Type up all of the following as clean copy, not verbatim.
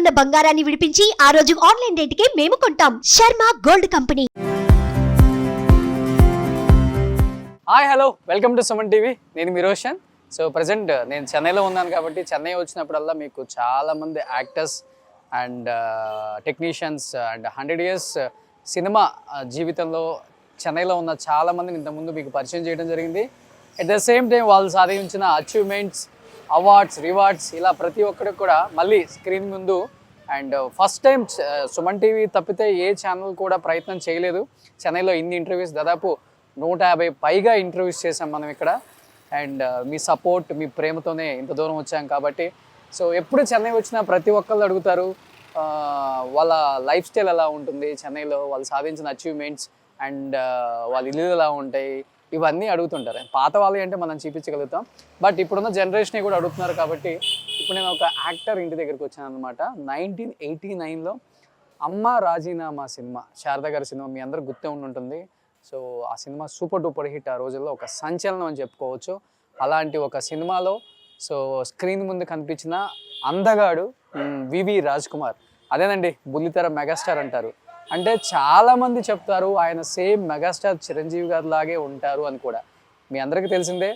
ఉన్న బంగారాన్ని విడిపించి ఆ రోజు ఆన్లైన్ రేటుకే మేము కొంటాం. Sharma gold company. Hi hello, welcome to Suman TV. నేను మీ రోషన్. సో ప్రజెంట్ నేను చెన్నైలో ఉన్నాను కాబట్టి చెన్నై వచ్చినప్పుడల్లా మీకు చాలామంది actors and technicians and 100 years cinema జీవితంలో చెన్నైలో ఉన్న చాలామందిని ఇంతకుముందు మీకు పరిచయం చేయడం జరిగింది. అట్ ద సేమ్ టైం వాళ్ళు సాధించిన అచీవ్మెంట్స్, అవార్డ్స్, రివార్డ్స్ ఇలా ప్రతి ఒక్కరికి కూడా మళ్ళీ స్క్రీన్ ముందు and first time Suman TV తప్పితే ఏ ఛానల్ కూడా ప్రయత్నం చేయలేదు. చెన్నైలో ఇన్ని ఇంటర్వ్యూస్, దాదాపు 150 పైగా ఇంటర్వ్యూస్ చేసాం మనం ఇక్కడ. అండ్ మీ సపోర్ట్, మీ ప్రేమతోనే ఇంత దూరం వచ్చాం కాబట్టి. సో ఎప్పుడు చెన్నై వచ్చినా ప్రతి ఒక్కళ్ళు అడుగుతారు వాళ్ళ లైఫ్ స్టైల్ ఎలా ఉంటుంది చెన్నైలో, వాళ్ళు సాధించిన అచీవ్మెంట్స్ అండ్ వాళ్ళ ఇల్లు ఎలా ఉంటాయి, ఇవన్నీ అడుగుతుంటారు. పాత వాళ్ళు అంటే మనం చూపించగలుగుతాం, బట్ ఇప్పుడున్న జనరేషన్ కూడా అడుగుతున్నారు కాబట్టి ఇప్పుడు నేను ఒక యాక్టర్ ఇంటి దగ్గరికి వచ్చాను అనమాట. 1989లో అమ్మ రాజీనామా సినిమా, శారద గారి సినిమా మీ అందరూ గుర్తే ఉంటుంది. సో ఆ సినిమా సూపర్ డూపర్ హిట్, ఆ రోజుల్లో ఒక సంచలనం అని చెప్పుకోవచ్చు. అలాంటి ఒక సినిమాలో సో స్క్రీన్ ముందు కనిపించిన అందగాడు వివి రాజ్ కుమార్. అదేనండి బుల్లితెర మెగాస్టార్ అంటారు. అంటే చాలామంది చెప్తారు ఆయన సేమ్ మెగాస్టార్ చిరంజీవి గారి లాగే ఉంటారు అని కూడా. మీ అందరికీ తెలిసిందే.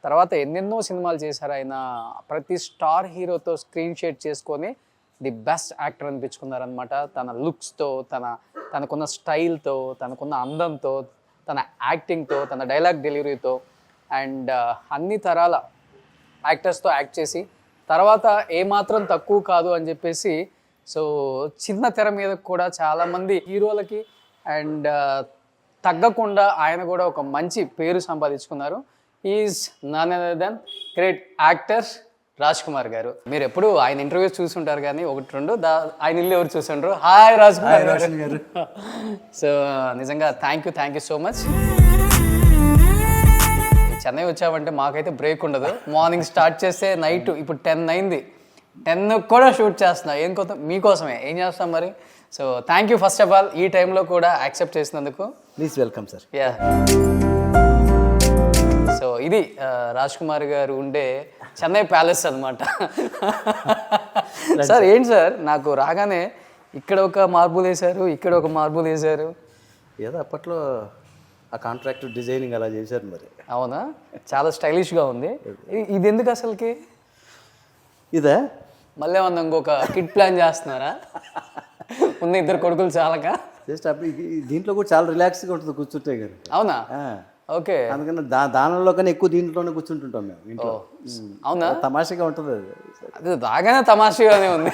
తర్వాత ఎన్నెన్నో సినిమాలు చేశారు ఆయన. ప్రతి స్టార్ హీరోతో స్క్రీన్ షేర్ చేసుకొని ది బెస్ట్ యాక్టర్ అనిపించుకున్నారనమాట. తన లుక్స్తో, తనకున్న స్టైల్తో, తనకున్న అందంతో, తన యాక్టింగ్తో, తన డైలాగ్ డెలివరీతో అండ్ అన్ని తరాల యాక్టర్స్తో యాక్ట్ చేసి తర్వాత ఏమాత్రం తక్కువ కాదు అని చెప్పేసి సో చిన్న తెర మీద కూడా చాలామంది హీరోలకి అండ్ తగ్గకుండా ఆయన కూడా ఒక మంచి పేరు సంపాదించుకున్నారు. Is none other than great actor Raj Kumar గారు. మీరు ఎప్పుడు ఆయన ఇంటర్వ్యూస్ చూసుంటారు కానీ ఒకటి రెండు ఆయన ఇల్లు ఎవరు చూసుంటారు. హాయ్ రాజ్ కుమార్ గారు. సో నిజంగా thank you so much. Chennai వచ్చామంటే మాకైతే బ్రేక్ ఉండదు. మార్నింగ్ స్టార్ట్ చేస్తే నైట్ ఇప్పుడు 10 అయింది, 10 కూడా షూట్ చేస్తున్నా. ఏం కొత్త మీకోసమే, ఏం చేస్తాం మరి. So thank you first of all ఈ టైంలో కూడా యాక్సెప్ట్ చేసినందుకు. Please welcome sir. Yeah, so ఇది రాజ్ కుమార్ గారు ఉండే చెన్నై ప్యాలెస్ అనమాట. సార్ ఏంటి సార్, నాకు రాగానే ఇక్కడ ఒక మార్బుల్ వేశారు, ఇక్కడ ఒక మార్బుల్ వేశారు. ఏదో అప్పట్లో ఆ కాంట్రాక్ట్ డిజైనింగ్ అలా చేశారు మరి. అవునా, చాలా స్టైలిష్గా ఉంది. ఇది ఎందుకు అసలుకి? ఇదే మళ్ళీ ఏమన్నా ఇంకొక కిడ్ ప్లాన్ చేస్తున్నారా? ఉన్న 2 కొడుకులు చాలక జస్ట్ అప్పుడు దీంట్లో కూడా చాలా రిలాక్స్గా ఉంటుంది కూర్చుంటే కానీ. అవునా, ఓకే. అందుకని దానిలో కన్నా ఎక్కువ దీంట్లోనే కూర్చుంటుంటాం మేము ఇంట్లో. అవునా, తమాషగా ఉంటుంది అది. అది రాగానే తమాషగానే ఉంది.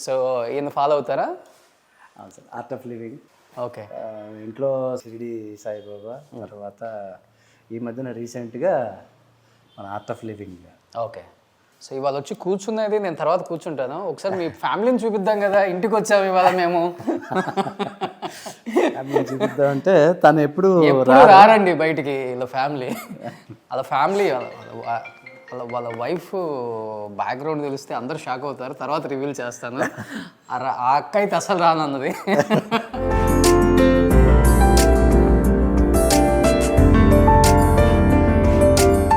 సో ఈయన ఫాలో అవుతారా? అవును sir, art of living. Okay. ఇంట్లో షిరిడి సాయిబాబా, తర్వాత ఈ మధ్యన రీసెంట్గా మన art of living. Okay. So ఇవాళ వచ్చి కూర్చున్నది నేను తర్వాత కూర్చుంటాను. ఒకసారి మీ ఫ్యామిలీని చూపిద్దాం కదా, ఇంటికి వచ్చాము ఇవాళ మేము. చూపిద్దామంటే తను ఎప్పుడు రారండి బయటికి ఇలా ఫ్యామిలీ. వాళ్ళ ఫ్యామిలీ వాళ్ళ వైఫ్ బ్యాక్గ్రౌండ్ తెలిస్తే అందరూ షాక్ అవుతారు. తర్వాత రివీల్ చేస్తాను. ఆ అక్క అయితే అసలు రానన్నది.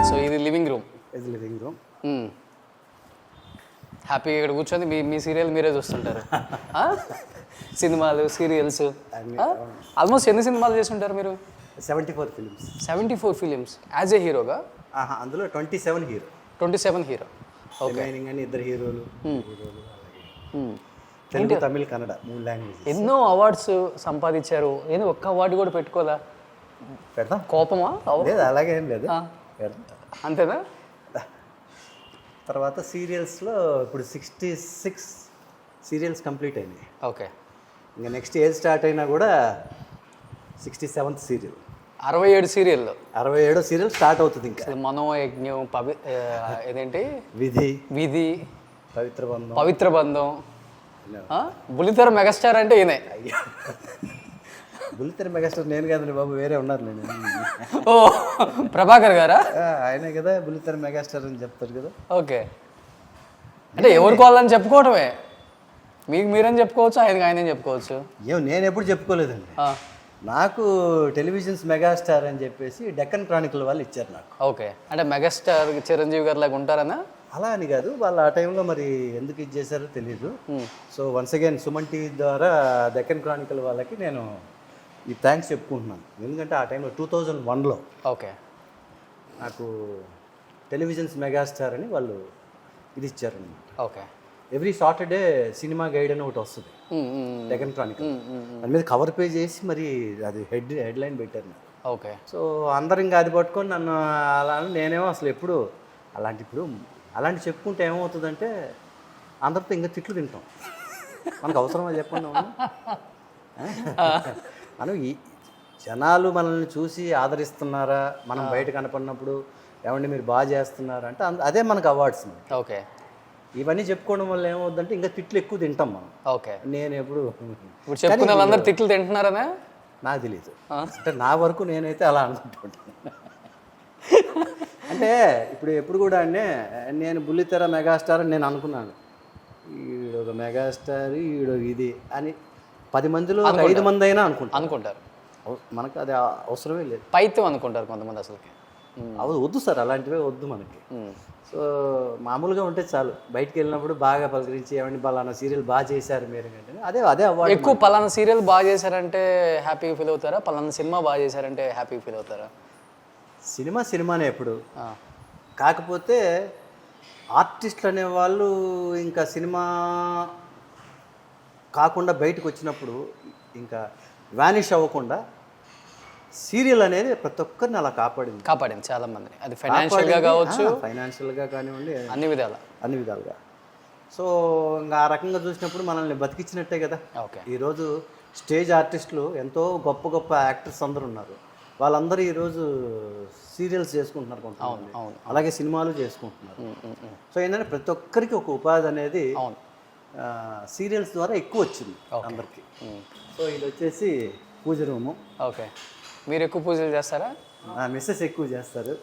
సో ఇది లివింగ్ రూమ్. ఇది లివింగ్ రూమ్. హ్యాపీగా ఇక్కడ కూర్చొని మీ సీరియల్ మీరే చూస్తుంటారు. సినిమాలు, సీరియల్స్ ఆల్మోస్ట్ ఎన్ని సినిమాలు చేస్తుంటారు మీరు? 74 ఫిలిమ్స్. 74 ఫిలిమ్స్ యాజ్ ఏ హీరోగా? అందులో 27 హీరో. 27 హీరో. ఓకే. అని 2 హీరోలు. తెలుగు, తమిళ్, కన్నడ 3 లాంగ్వేజెస్. ఎన్నో అవార్డ్స్ సంపాదించారు. ఏదో ఒక్క అవార్డు కూడా పెట్టుకోదా? పెడతాం. కోపమా? లేదు, అలాగే ఏం లేదు. అంతేనా? తర్వాత సీరియల్స్లో ఇప్పుడు 66 సీరియల్స్ కంప్లీట్ అయినాయి. ఓకే. ఇంకా నెక్స్ట్ ఏజ్ స్టార్ట్ అయినా కూడా 67th సీరియల్. 67 సీరియల్లో 67వ సీరియల్ స్టార్ట్ అవుతుంది. ఇంకా మనోయజ్ఞం, ఏదేంటి, విధి, పవిత్ర బంధం. బుల్లితెర మెగాస్టార్ అంటే ఈయనే. బుల్లితెర మెగాస్టార్ నేను కదండి బాబు, వేరే ఉన్నారు. నేను ఓ ప్రభాకర్ గారా? ఆయనే కదా బుల్లితెర మెగాస్టార్ అని చెప్తారు కదా. ఓకే. అంటే ఎవరికి వాళ్ళని చెప్పుకోవటమే. మీకు మీరని చెప్పుకోవచ్చు, ఆయనని చెప్పుకోవచ్చు. నేను ఎప్పుడు చెప్పుకోలేదండి. నాకు టెలివిజన్స్ మెగాస్టార్ అని చెప్పేసి డెక్కన్ క్రానికల్ వాళ్ళు ఇచ్చారు నాకు. ఓకే. అంటే మెగాస్టార్ చిరంజీవి గారు లాగా ఉంటారనా? అలా అని కాదు, వాళ్ళు ఆ టైంలో మరి ఎందుకు ఇది చేశారో తెలియదు. So once again Suman TV ద్వారా డెక్కన్ క్రానికల్ వాళ్ళకి నేను ఈ థ్యాంక్స్ చెప్పుకుంటున్నాను. ఎందుకంటే ఆ టైంలో 2001లో ఓకే నాకు టెలివిజన్స్ మెగాస్టార్ అని వాళ్ళు ఇది ఇచ్చారనమాట. Okay every Saturday cinema guide అని ఒకటి వస్తుంది డెక్కన్ క్రానికల్. దాని మీద కవర్ పేజ్ చేసి మరి అది హెడ్లైన్ పెట్టారు నాకు. ఓకే సో అందరు ఇంకా అది పట్టుకొని నన్ను అలా అని నేనేమో అసలు ఎప్పుడు అలాంటి చెప్పుకుంటే ఏమవుతుందంటే అందరితో ఇంకా తిట్లు తింటాం. మనకు అవసరమా చెప్పండి మనం? మనం ఈ జనాలు మనల్ని చూసి ఆదరిస్తున్నారా, మనం బయట కనపడినప్పుడు ఏమండి మీరు బాగా చేస్తున్నారా అంటే అదే మనకు అవార్డ్స్. ఓకే ఇవన్నీ చెప్పుకోవడం వల్ల ఏమవుతుందంటే ఇంకా తిట్లు ఎక్కువ తింటాం మనం. ఓకే నేను ఎప్పుడు ఇప్పుడు చెప్పుకున్న వాళ్ళందరూ తిట్లు తింటున్నారనే నాకు తెలియదు. అంటే నా వరకు నేనైతే అలా అనుకుంటుంటాను. అంటే ఎప్పుడు కూడా నేను బుల్లితెర మెగాస్టార్ అని నేను అనుకున్నాను. ఈడొక మెగాస్టార్, ఈడొక ఇది అని 10 మందిలో 5 మంది అయినా అనుకుంటారు. మనకు అది అవసరమే లేదు. పైత్యం అనుకుంటారు కొంతమంది. అసలుకి అవి వద్దు సార్, అలాంటివే వద్దు మనకి. సో మామూలుగా ఉంటే చాలు. బయటికి వెళ్ళినప్పుడు బాగా పలకరించి ఏమండి పలానా సీరియల్ బాగా చేశారు మీరు అంటే అదే అవార్డు. ఎక్కువ పలానా సీరియల్ బాగా చేశారంటే హ్యాపీగా ఫీల్ అవుతారా, పలానా సినిమా బాగా చేశారంటే హ్యాపీగా ఫీల్ అవుతారా? సినిమానే ఎప్పుడు. కాకపోతే ఆర్టిస్టులు అనేవాళ్ళు ఇంకా సినిమా కాకుండా బయటకు వచ్చినప్పుడు ఇంకా వానిష్ అవ్వకుండా సీరియల్ అనేది ప్రతి ఒక్కరిని అలా కాపాడింది చాలా మంది. అది ఫైనాన్షియల్గా కావచ్చు, ఫైనాన్షియల్గా కానివ్వండి, అన్ని విధాలుగా. సో ఇంకా ఆ రకంగా చూసినప్పుడు మనల్ని బతికించినట్టే కదా. ఈరోజు స్టేజ్ ఆర్టిస్టులు ఎంతో గొప్ప యాక్టర్స్ అందరూ ఉన్నారు. వాళ్ళందరూ ఈరోజు సీరియల్స్ చేసుకుంటున్నారు కొంతమంది, అలాగే సినిమాలు చేసుకుంటున్నారు. సో ఏంటంటే ప్రతి ఒక్కరికి ఒక ఉపాధి అనేది సీరియల్స్ ద్వారా ఎక్కువ వచ్చింది అందరికి. సో ఇది వచ్చేసి పూజ రూము. ఓకే, మీరు ఎక్కువ పూజలు చేస్తారా? మిస్సెస్ ఎక్కువ చేస్తారు.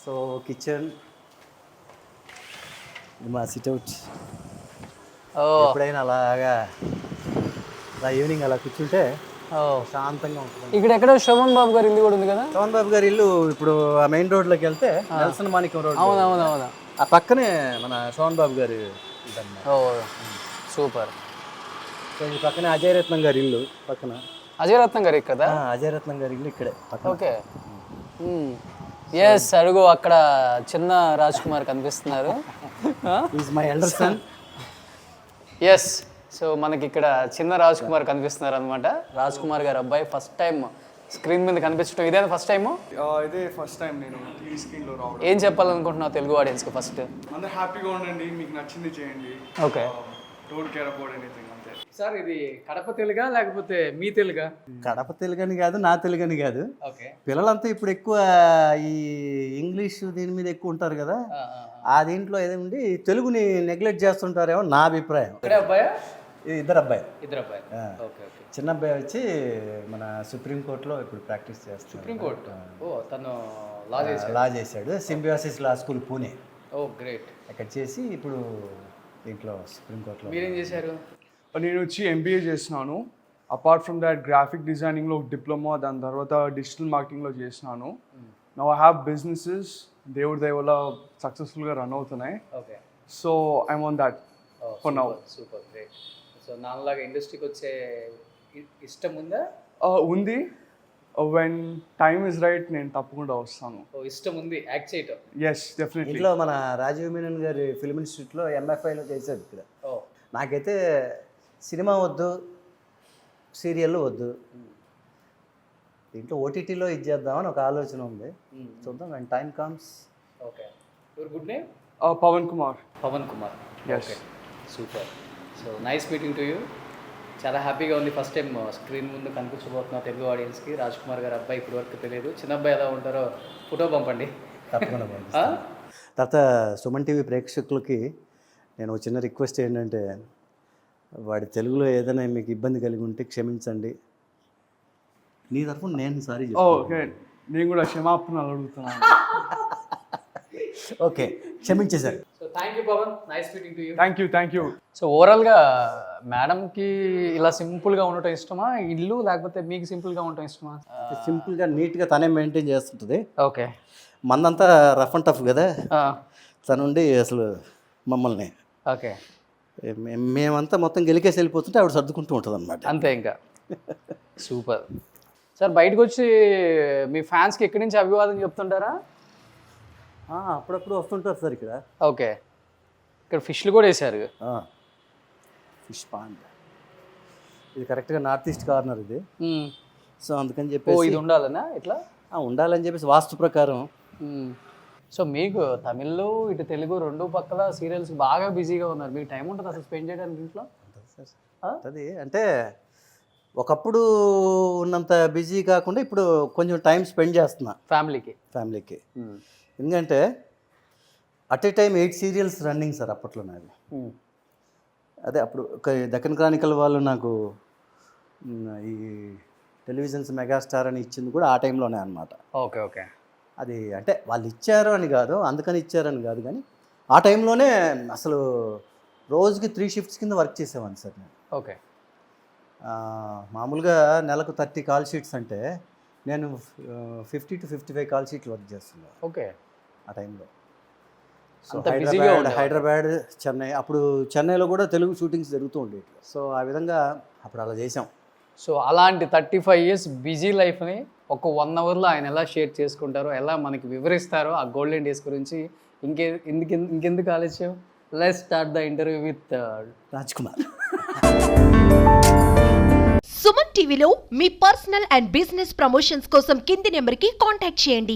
సో కిచెన్, మా సిట్అవుట్. ఎప్పుడైనా అలాగా ఈవినింగ్ అలా కూర్చుంటే శాంతంగా ఉంటుంది. ఇక్కడ ఎక్కడో శోభన్ బాబు గారి ఇల్లు కూడా ఉంది కదా. శోభన్ బాబు గారి ఇల్లు ఇప్పుడు ఆ మెయిన్ రోడ్లోకి వెళ్తే నెల్సన్ మాణిక్యం రోడ్. అవును. ఆ పక్కనే మన శోభన్ బాబు గారి. సూపర్. సో ఈ పక్కనే అజయ్ రత్నం గారి ఇల్లు పక్కన. అజయ్ రత్నం గారి కదా? అజయ్ రత్నం గారి ఇల్లు ఇక్కడే. ఓకే. ఎస్, అడుగు అక్కడ చిన్న రాజ్ కుమార్ కనిపిస్తున్నారు. Is my elder son. Yes, so మనకి ఇక్కడ చిన్న రాజ్ కుమార్ కనిపిస్తున్నారు అనమాట. రాజ్ కుమార్ గారు అబ్బాయి ఫస్ట్ టైం స్క్రీన్ మీద కనిపించడం ఇదేనా ఫస్ట్ టైము? ఇదే ఫస్ట్ టైం నేను టీవీ స్క్రీన్లో రావడం. ఏం చెప్పాలనుకుంటున్నావు తెలుగు ఆడియన్స్కి? ఫస్ట్ అందరూ హ్యాపీగా ఉండండి, మీకు నచ్చింది చేయండి. Okay, don't care about anything అంతే. సార్ ఇది కడప తెలుగా లేకపోతే మీ తెలుగా? కడప తెలుగని కాదు, నా తెలుగని కాదు. ఓకే, పిల్లలంతా ఇప్పుడు ఎక్కువ ఈ ఇంగ్లీష్ దీని మీద ఎక్కువ ఉంటారు కదా. ఆ దీంట్లో ఏదండి తెలుగుని నెగ్లెక్ట్ చేస్తుంటారేమో నా అభిప్రాయం. ఇక్కడే అబ్బాయా? ఇద్దరు అబ్బాయి. ఓకే. చిన్న అబ్బాయి వచ్చి మన సుప్రీంకోర్టులో ఇప్పుడు ప్రాక్టీస్ చేస్తాడు. సుప్రీంకోర్టు? ఓ, తను లా చేశాడు. సింబియోసిస్ లా స్కూల్ పూణే. ఓ గ్రేట్. అక్కడ చేసి ఇప్పుడు దీంట్లో సుప్రీంకోర్టులో. మీరేం చేశారు? నేను వచ్చి ఎంబీఏ చేస్తున్నాను. అపార్ట్ ఫ్రమ్ దాట్ గ్రాఫిక్ డిజైనింగ్లో డిప్లొమా, దాని తర్వాత డిజిటల్ మార్కెటింగ్లో చేసినాను. నౌ ఐ హ్యావ్ బిజినెసెస్, దేవుడి దయ వల్ల సక్సెస్ఫుల్గా రన్ అవుతున్నాయి. Okay, so I'm on that for now. Super, great. So నాలాగా ఇండస్ట్రీకి వచ్చే ఇష్టం ఉందా? ఉంది. వెన్ టైమ్ ఇస్ రైట్ నేను తప్పకుండా వస్తాను. ఇష్టం ఉంది యాక్ట్ చేయటం? Yes, definitely. ఇంట్లో మన రాజీవ్ మీనన్ గారి ఫిల్మ్ ఇన్స్టిట్యూట్లో MFIలో చేశాడు ఇక్కడ. నాకైతే సినిమా వద్దు, సీరియల్ వద్దు, దీంట్లో ఓటీటీలో ఇది చేద్దామని ఒక ఆలోచన ఉంది. చూద్దాం when time comes. Okay, your good name? Pavan Kumar. Okay, super. So nice meeting to you. చాలా హ్యాపీగా ఉంది. ఫస్ట్ టైం స్క్రీన్ ముందు కనిపించబోతున్నావు తెలుగు ఆడియన్స్కి. రాజ్ కుమార్ గారు అబ్బాయి ఇప్పుడు వరకు తెలియదు. చిన్న అబ్బాయి ఎలా ఉంటారో ఫోటో పంపండి తప్పకుండా. తర్వాత సుమన్ టీవీ ప్రేక్షకులకి నేను చిన్న రిక్వెస్ట్ ఏంటంటే, వాడి తెలుగులో ఏదైనా మీకు ఇబ్బంది కలిగి ఉంటే క్షమించండి. నీ తరఫున నేను సారీ ఓకే, నేను కూడా క్షమాపణలు అడుగుతున్నాను. ఓకే, క్షమించేశారు. So thank you Pavan, nice meeting to you. Thank you. So ఓవరాల్గా మేడంకి ఇలా సింపుల్గా ఉండటం ఇష్టమా ఇల్లు, లేకపోతే మీకు సింపుల్గా ఉండటం ఇష్టమా? సింపుల్గా నీట్గా తనే మెయింటైన్ చేస్తుంటుంది. ఓకే, మందంతా రఫ్ అండ్ టఫ్ కదా, తనుండి అసలు మమ్మల్ని ఓకే, మేమంతా మొత్తం గెలికేసి వెళ్ళిపోతుంటే ఆవిడ సర్దుకుంటూ ఉంటుంది అనమాట. అంతే ఇంకా. Super sir. బయటకు వచ్చి మీ ఫ్యాన్స్కి ఎక్కడి నుంచి అభివాదం చెప్తుంటారా? అప్పుడప్పుడు వస్తుంటారు సార్ ఇక్కడ. ఓకే, ఇక్కడ ఫిష్లు కూడా వేసారు. ఫిష్ పాండ్ ఇది కరెక్ట్గా నార్త్ ఈస్ట్ కార్నర్ ఇది. సో అందుకని ఓ, చెప్పేసి ఇది ఉండాలనా ఇట్లా? ఉండాలని చెప్పేసి వాస్తు ప్రకారం. సో మీకు తమిళ్లో ఇటు తెలుగు రెండు పక్కల సీరియల్స్ బాగా బిజీగా ఉన్నారు. మీకు టైం ఉంటుంది అసలు స్పెండ్ చేయడానికి ఇంట్లో? అది అంటే ఒకప్పుడు ఉన్నంత బిజీ కాకుండా ఇప్పుడు కొంచెం టైం స్పెండ్ చేస్తున్నా ఫ్యామిలీకి. ఎందుకంటే at a time 8 serials running sir అప్పట్లో నాది. అదే అప్పుడు దక్కన్ క్రానికల్ వాళ్ళు నాకు ఈ టెలివిజన్స్ మెగాస్టార్ అని ఇచ్చింది కూడా ఆ టైంలోనే అనమాట. Okay okay. అది అంటే వాళ్ళు ఇచ్చారు అని కాదు, అందుకని ఇచ్చారని కాదు, కానీ ఆ టైంలోనే అసలు రోజుకి 3 షిఫ్ట్స్ కింద వర్క్ చేసేవాడిని సార్ నేను. ఓకే. మామూలుగా నెలకు 30 కాల్ షీట్స్ అంటే నేను 50 to 55 కాల్ షీట్లు వర్క్ చేస్తున్నాను. ఓకే. ఆ టైంలో. సో హైదరాబాద్, చెన్నై, అప్పుడు చెన్నైలో కూడా తెలుగు షూటింగ్స్ జరుగుతూ ఉండేవి. సో ఆ విధంగా అప్పుడు అలా చేసాం. సో అలాంటి 35 years బిజీ లైఫ్ని ఒక 1 hourలో ఆయన ఎలా షేర్ చేసుకుంటారో, ఎలా మనకి వివరిస్తారో ఆ గోల్డెన్ డేస్ గురించి ఇంకెందుకు ఆలస్యం, let's start the interview with Raj Kumar. Suman టీవీలో మీ పర్సనల్ అండ్ బిజినెస్ ప్రమోషన్స్ కోసం కింది నెంబర్కి కాంటాక్ట్ చేయండి.